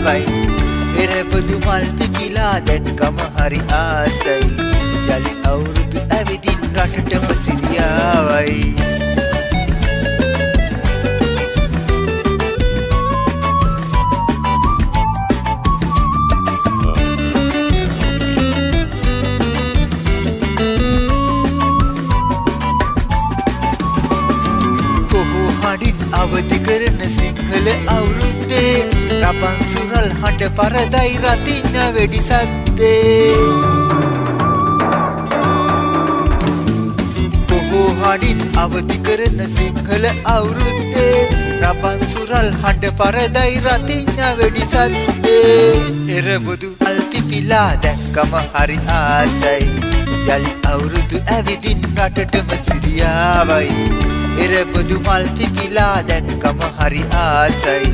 සිරියාවයි එරබදු මල් පිපිලා දැක්කම හරි ආසයි යලි අවුරුදු ඇවිදින් රටටම සිරියාවයි අවදි කරන සිංහල අවුරුද්දේ රබන් සුරල් හඬ පරදයි රතින්න වෙඩි සද්දේ කොහො හඬින් අවදි කරන සිංහල අවුරුද්දේ රබන් සුරල් හඬ පරදයි රතින්න වෙඩි සද්දේ එරබුදු අල්පිපිලා දැක්කම හරි ආසයි යලි අවුරුදු ඇවිදින් රටටම සිරියාවයි එරබදු මල් පිපිලා දැක්කම හරි ආසයි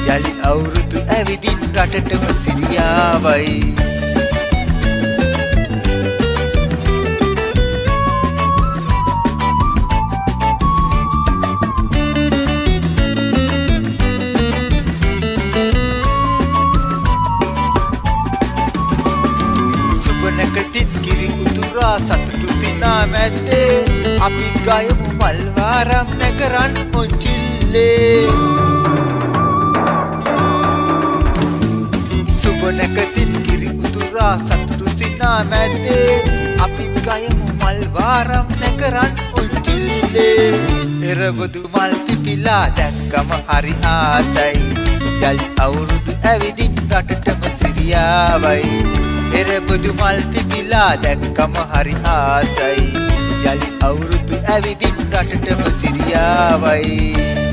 යලි අවුරුදු ඇවිදින් රටටම සිරියාවයි සුබනකතින් කිරි උතුරා සතුටු සිනා මැද්දේ අපිත් ගයමු මල්වාරම් නැකරන් පොංචිල්ලේ සුබනකතින් කිරි උතුරා සතුටු සිනා මැද්දේ අපිත් ගයමු මල්වාරම් නැකරන් පොංචිල්ලේ එරබදු මල් පිපිලා දැක්කම හරි ආසයි යලි අවුරුදු ඇවිදින් රටටම සිරියාවයි එරබදු මල් පිපිලා දැක්කම හරි ආසයි යලි අවුරුදු ඇවිදින් රටටම සිරියාවයි